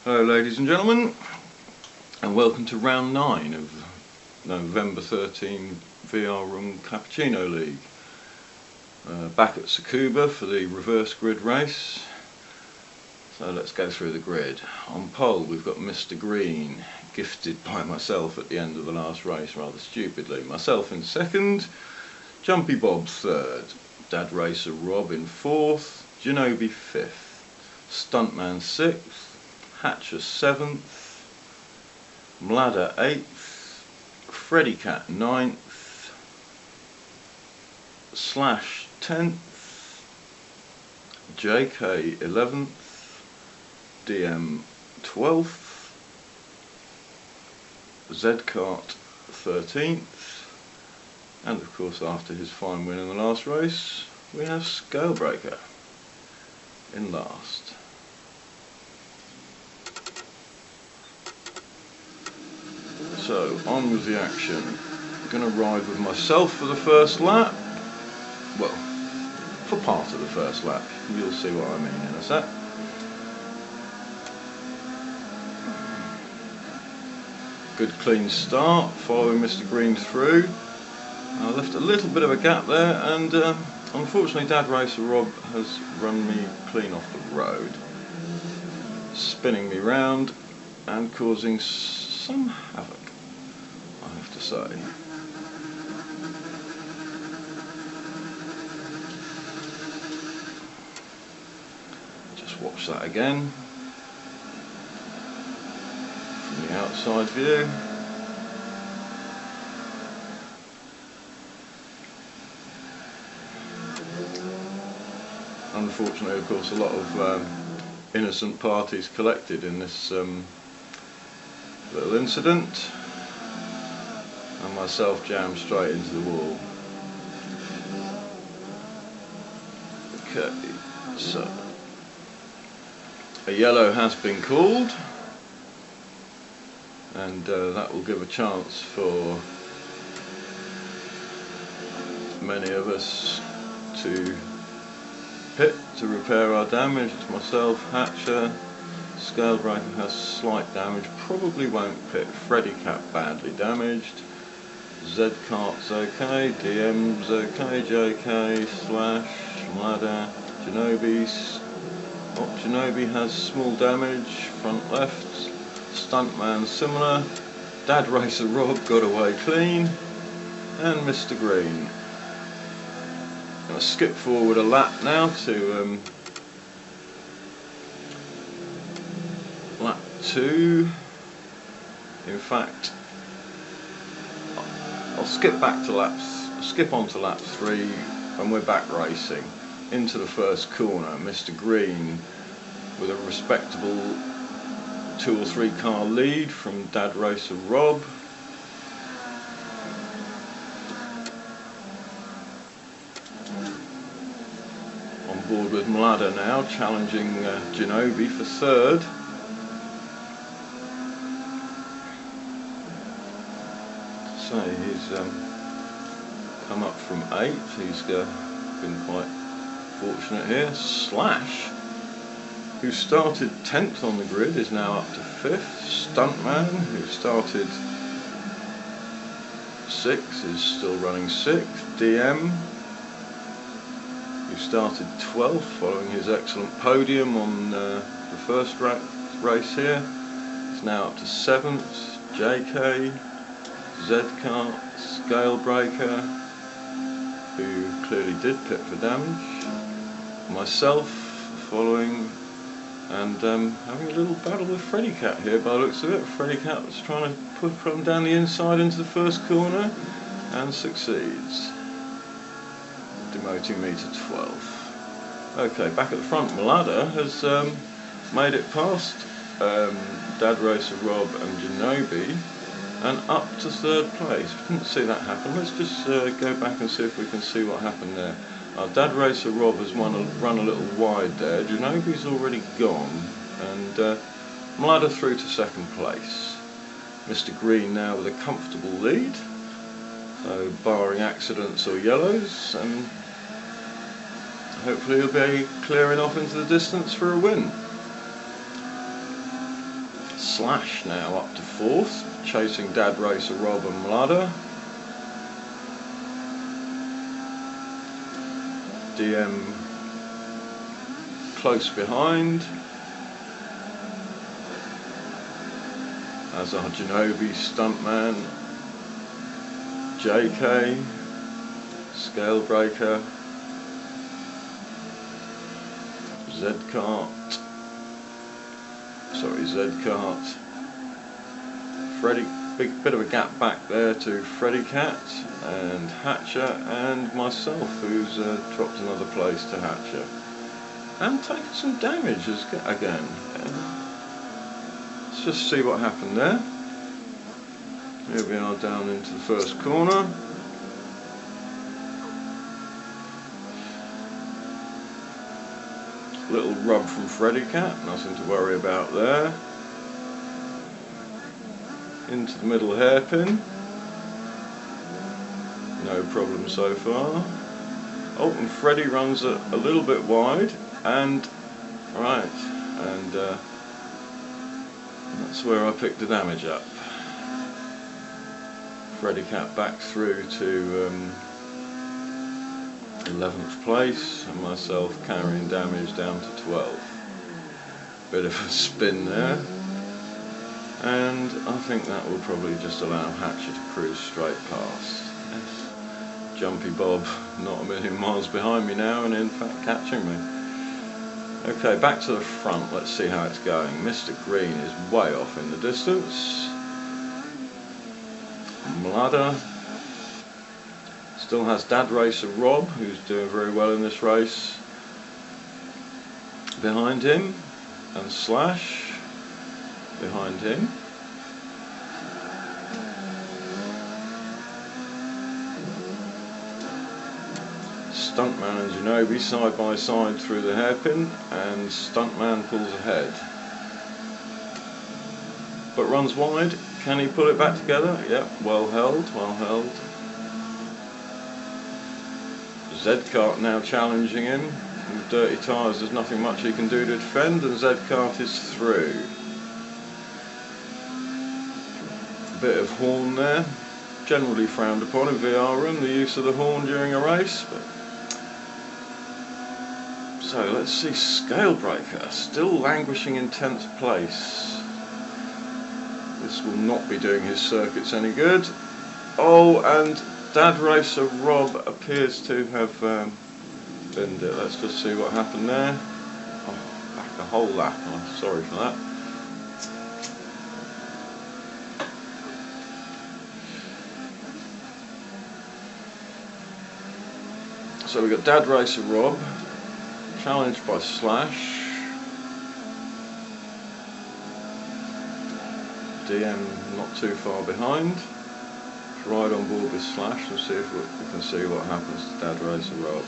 Hello ladies and gentlemen, and welcome to round 9 of November 13 VR Room Cappuccino League. Back at Tsukuba for the reverse grid race. So let's go through the grid. On pole we've got Mr. Green, gifted by myself at the end of the last race rather stupidly. Myself in second, Jumpy Bob third, Dad Racer Rob in fourth, Genobi fifth, Stuntman sixth, Hatcher 7th, Mladder 8th, Freddy Cat 9th, Slash 10th, JK 11th, DM 12th, Zcart 13th, and of course after his fine win in the last race we have Scalebreaker in last. So, on with the action. I'm going to ride with myself for the first lap. Well, for part of the first lap. You'll see what I mean in a sec. Good clean start, following Mr. Green through. I left a little bit of a gap there, and unfortunately Dad Racer Rob has run me clean off the road, spinning me round and causing some havoc, I have to say. Just watch that again from the outside view. Unfortunately, of course, a lot of innocent parties collected in this little incident, and myself jammed straight into the wall. Okay, so a yellow has been called, and that will give a chance for many of us to pit to repair our damage. It's myself, Hatcher, Scalebreaker has slight damage, probably won't pit, Freddy Cat badly damaged, Zcart's okay, DM's okay, JK, Slash, Mladder, Genobi's, Genobi has small damage, front left, Stuntman similar, Dad Racer Rob got away clean, and Mr. Green. I'm going to skip forward a lap now to lap 2. In fact, I'll skip back to skip on to lap 3, and we're back racing into the first corner. Mr. Green with a respectable 2 or 3 car lead from Dad Racer Rob. On board with Mladder now, challenging Genobi for third. So he's come up from 8th, he's been quite fortunate here. Slash, who started 10th on the grid, is now up to 5th. Stuntman, who started 6th, is still running 6th. DM, who started 12th following his excellent podium on the first race here, is now up to 7th. JK, Zcart, Scalebreaker, who clearly did pit for damage, myself following, and having a little battle with Freddy Cat here by the looks of it. Freddy Cat was trying to put from down the inside into the first corner and succeeds, demoting me to 12th. Okay, back at the front, Mladder has made it past Dad Racer Rob and Genobi and up to 3rd place. We didn't see that happen. Let's just go back and see if we can see what happened there. Dad Racer Rob has run a little wide there. Genobi's already gone, and Mladder through to 2nd place. Mr. Green now with a comfortable lead, so barring accidents or yellows, and hopefully he'll be clearing off into the distance for a win. Slash now up to 4th, chasing Dad Racer Rob and Mlada. DM close behind, as our Genovi stuntman, JK, Scalebreaker, Z-Kart, Freddy, big bit of a gap back there to Freddy Cat and Hatcher, and myself, who's dropped another place to Hatcher and taken some damage again. Let's just see what happened there. Here we are down into the first corner. Little rub from Freddy Cat, nothing to worry about there. Into the middle hairpin, no problem so far. Oh, and Freddy runs a little bit wide, and right, and that's where I picked the damage up. Freddy Cat back through to 11th place, and myself carrying damage down to 12th. Bit of a spin there, and I think that will probably just allow Hatcher to cruise straight past. Yes. Jumpy Bob not a million miles behind me now, and in fact catching me. Okay, back to the front, let's see how it's going. Mr. Green is way off in the distance. Mlada still has Dad Racer Rob, who's doing very well in this race, behind him, and Slash behind him. Stuntman and Genovi side by side through the hairpin, and Stuntman pulls ahead, but runs wide. Can he pull it back together? Yep, well held, well held. Z-Kart now challenging him. With dirty tyres, there's nothing much he can do to defend, and Z-Kart is through. A bit of horn there. Generally frowned upon in VR room, the use of the horn during a race. But so let's see, Scalebreaker still languishing in 10th place. This will not be doing his circuits any good. Oh, and Dad Racer Rob appears to have binned it. Let's just see what happened there. Oh, back a whole lap. Oh, sorry for that. So we've got Dad Racer Rob, challenged by Slash. DM not too far behind. Let's ride on board with Slash and see if we can see what happens to Dad Racer Rob.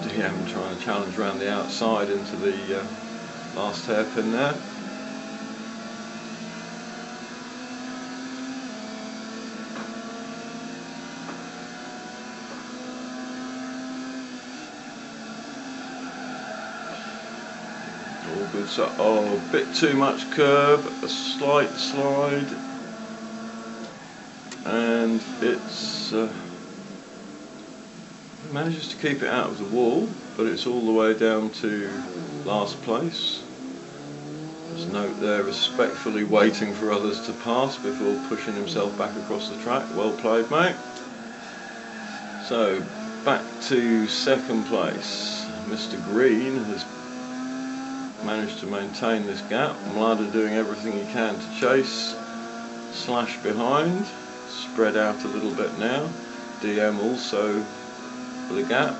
DM trying to challenge around the outside into the last hairpin there. All good, so oh, a bit too much curb, a slight slide, and it's manages to keep it out of the wall, but it's all the way down to last place. There's a note there, respectfully waiting for others to pass before pushing himself back across the track. Well played, mate. So back to 2nd place. Mr. Green has managed to maintain this gap. Mlada doing everything he can to chase. Slash behind, spread out a little bit now. DM also for the gap.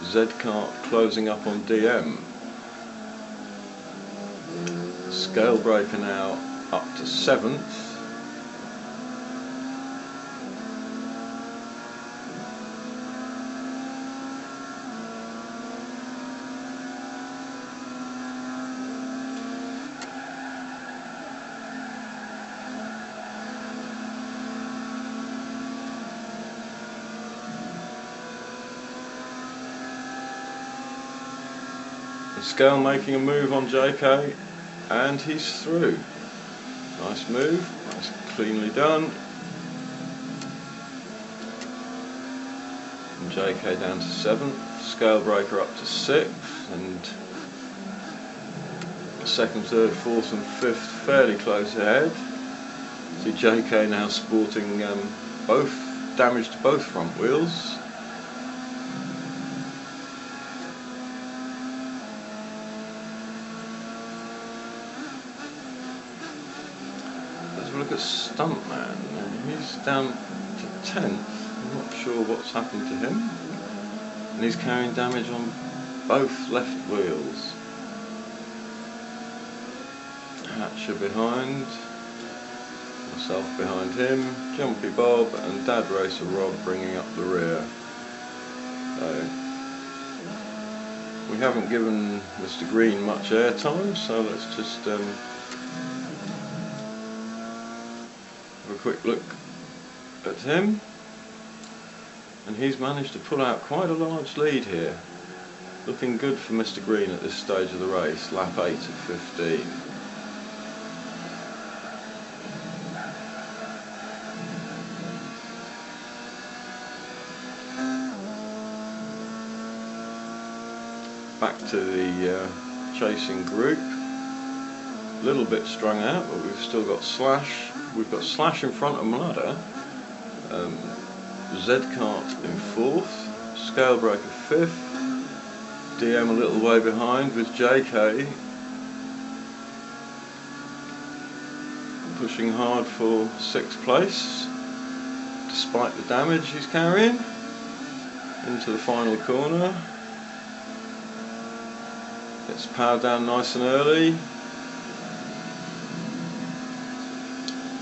Z-Kart closing up on DM. Scalebreaker now up to 7th. And Scale making a move on JK, and he's through. Nice move, nice cleanly done. And JK down to 7th, Scale breaker up to 6th, and second, third, fourth and fifth fairly close ahead. See JK now sporting both damage to both front wheels. Let's have a look at Stuntman. He's down to 10th. I'm not sure what's happened to him. And he's carrying damage on both left wheels. Hatcher behind, myself behind him, Jumpy Bob and Dad Racer Rob bringing up the rear. So we haven't given Mr. Green much airtime, so let's just have a quick look at him. And he's managed to pull out quite a large lead here. Looking good for Mr. Green at this stage of the race, lap 8 of 15. Back to the chasing group. A little bit strung out, but we've still got Slash. We've got Slash in front of Mlada. Z-Kart in 4th. Scalebreaker 5th. DM a little way behind with JK pushing hard for 6th place despite the damage he's carrying. Into the final corner. Gets powered down nice and early.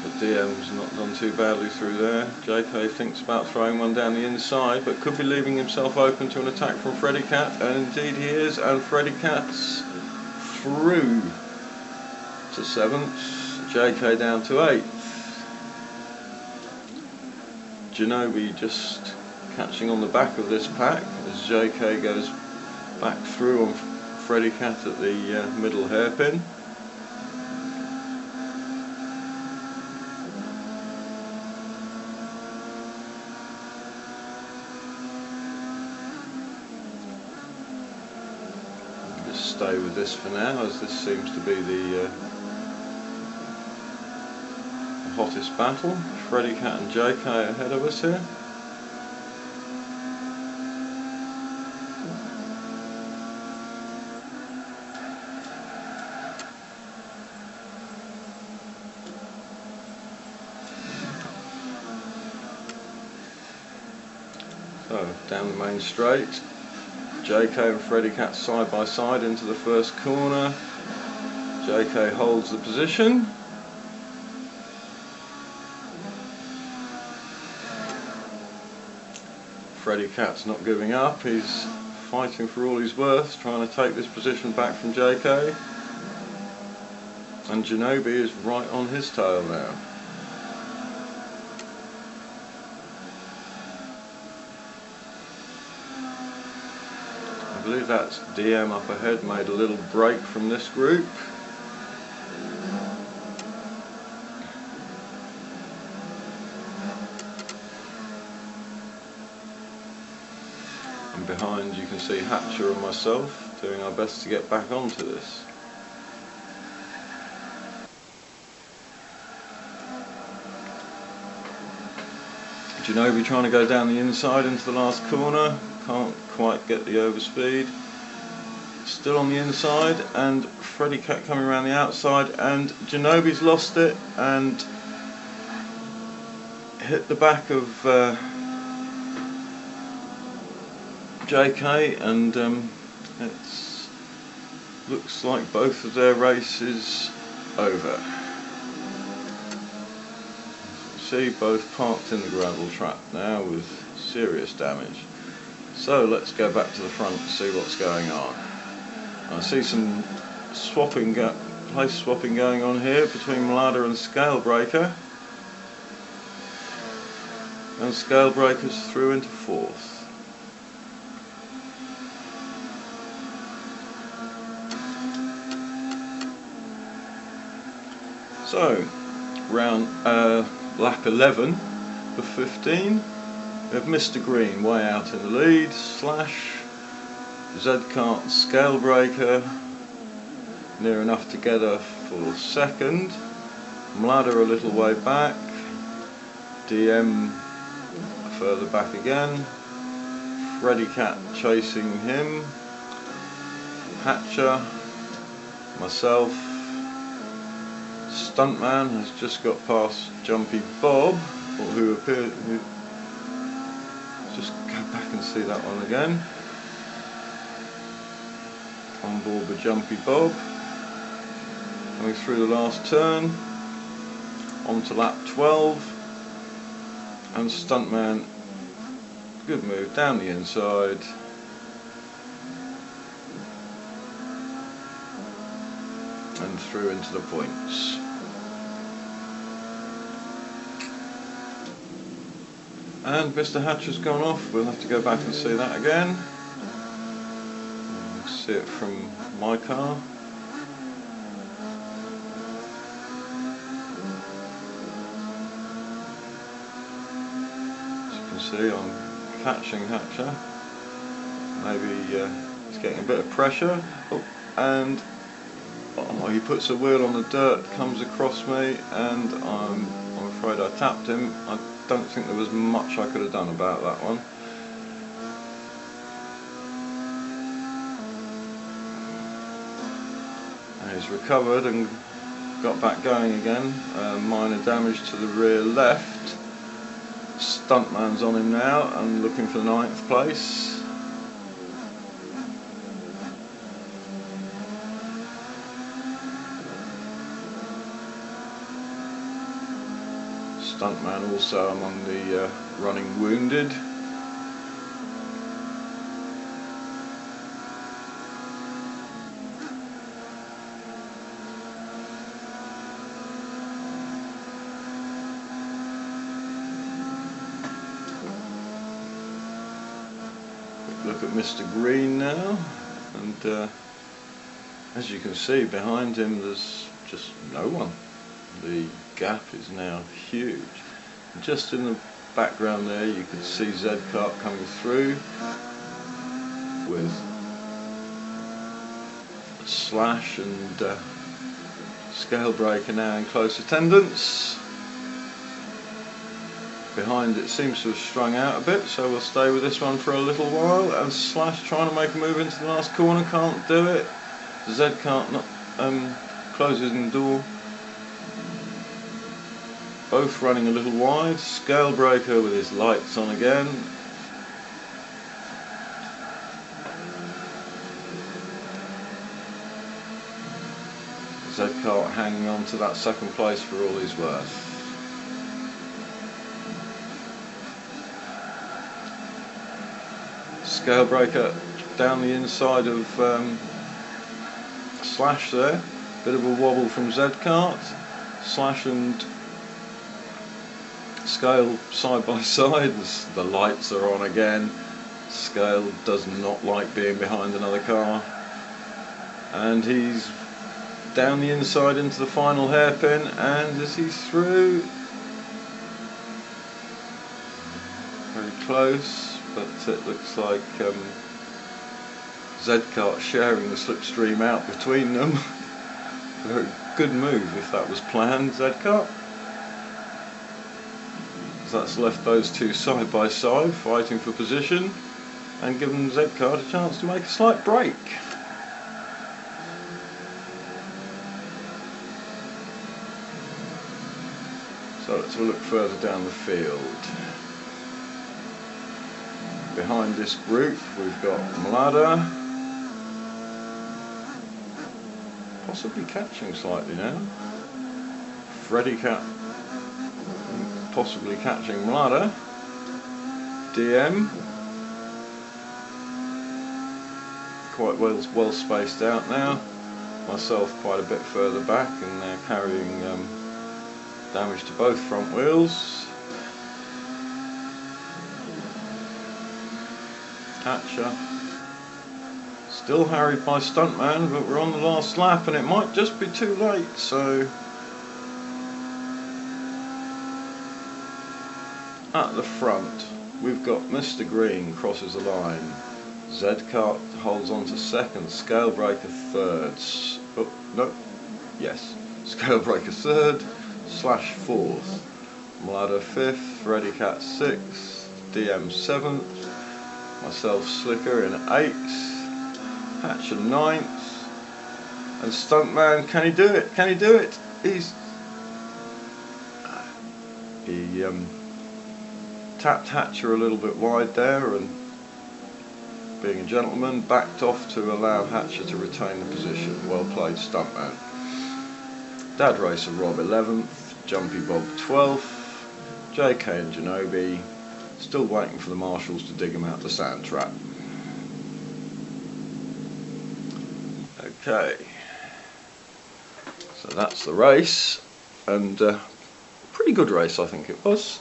But DM's not done too badly through there. JK thinks about throwing one down the inside, but could be leaving himself open to an attack from Freddy Cat, and indeed he is, and Freddy Cat's through to 7th, JK down to 8th. Genobi just catching on the back of this pack as JK goes back through on Freddy Cat at the middle hairpin. Just stay with this for now, as this seems to be the hottest battle. Freddy Cat and JK ahead of us here. So, down the main straight, JK and Freddy Cat side by side into the first corner. JK holds the position. Freddy Cat's not giving up, he's fighting for all he's worth, trying to take this position back from JK. And Genobi is right on his tail now. I believe that's DM up ahead, made a little break from this group. And behind you can see Hatcher and myself doing our best to get back onto this. Genobi trying to go down the inside into the last corner. Can't quite get the overspeed. Still on the inside, and Freddy Cat coming around the outside, and Genobi's lost it and hit the back of JK, and it looks like both of their races over. See, both parked in the gravel trap now with serious damage. So let's go back to the front and see what's going on. I see some place swapping going on here between Mlada and Scalebreaker. And Scalebreaker's through into 4th. So, lap 11 of 15, we have Mr. Green way out in the lead, Slash, Z-Kart Scale Breaker near enough together for second, Mlada a little way back, DM further back again, Freddy Cat chasing him, Hatcher, myself, Stuntman has just got past Jumpy Bob, who appeared. Just go back and see that one again. On board with Jumpy Bob, coming through the last turn, onto lap 12, and Stuntman, good move down the inside. And through into the points. And Mr. Hatcher's gone off, we'll have to go back and see that again. You'll see it from my car. As you can see, I'm catching Hatcher. Maybe he's getting a bit of pressure. Oh, and he puts a wheel on the dirt, comes across me, and I'm afraid I tapped him. I don't think there was much I could have done about that one. And he's recovered and got back going again. Minor damage to the rear left. Stuntman's on him now and looking for the 9th place. Stuntman also among the running wounded. Look at Mr. Green now, and as you can see behind him there's just no one. The gap is now huge. Just in the background there you could see Z-Kart coming through with Slash and Scale Breaker now in close attendance. Behind it seems to have strung out a bit, so we'll stay with this one for a little while. And Slash trying to make a move into the last corner, can't do it. Z-Kart not closing the door. Both running a little wide. Scale Breaker with his lights on again. Z-Kart hanging on to that second place for all he's worth. Scale Breaker down the inside of Slash there. Bit of a wobble from Z-Kart. Slash and Scale side by side. The lights are on again. Scale does not like being behind another car. And he's down the inside into the final hairpin, and is he through? Very close, but it looks like Z-Kart sharing the slipstream out between them. Very good move if that was planned, Z-Kart. That's left those two side by side fighting for position and given Z-Kart a chance to make a slight break. So let's have a look further down the field. Behind this group we've got Mlada, possibly catching slightly now. Freddy Cat possibly catching Mlada. DM quite well spaced out now. Myself quite a bit further back, and they're carrying damage to both front wheels. Hatcher still harried by Stuntman, but we're on the last lap and it might just be too late, so at the front we've got Mr. Green crosses the line, Z-Kart holds on to second, Scalebreaker third, oh no, yes, Scalebreaker third / fourth, Mladder fifth, Freddy Cat sixth, DM seventh, myself Slicker in eighth, Hatcher ninth, and Stuntman, can he do it? Can he do it? He tapped Hatcher a little bit wide there, and being a gentleman backed off to allow Hatcher to retain the position. Well played, Stuntman. Dad Racer Rob 11th, Jumpy Bob 12th, JK and Genobi still waiting for the marshals to dig him out the sand trap. Okay, so that's the race, and pretty good race I think it was.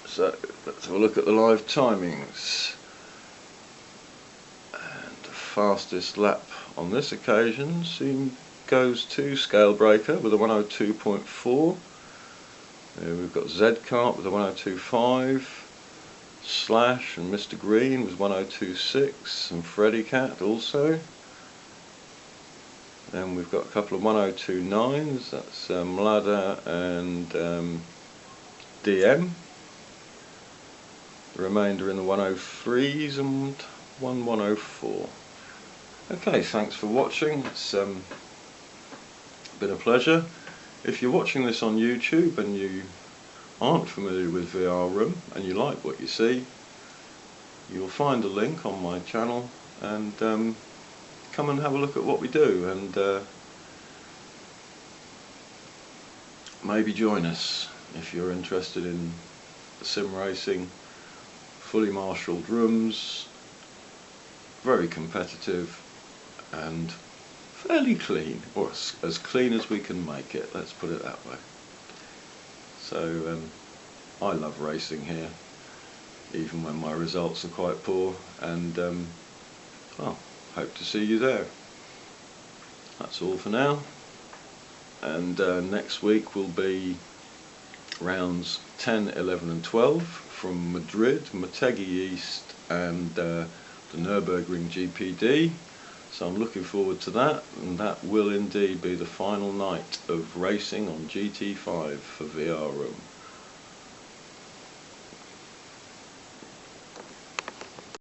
So let's have a look at the live timings. And the fastest lap on this occasion goes to Scalebreaker with a 102.4. We've got Z-Kart with a 102.5. Slash and Mr. Green with 102.6, and Freddy Cat also. Then we've got a couple of 102.9s, that's Mladder and DM. The remainder in the 103s and one 104. Okay, thanks for watching. It's been a pleasure. If you're watching this on YouTube and you aren't familiar with VR Room and you like what you see, you'll find a link on my channel, and come and have a look at what we do, and maybe join us if you're interested in sim racing. Fully marshalled rooms, very competitive and fairly clean, or as clean as we can make it, let's put it that way. So I love racing here, even when my results are quite poor, and well, hope to see you there. That's all for now, and next week will be rounds 10, 11 and 12 from Madrid, Motegi East and the Nürburgring GPD. So I'm looking forward to that, and that will indeed be the final night of racing on GT5 for VR Room.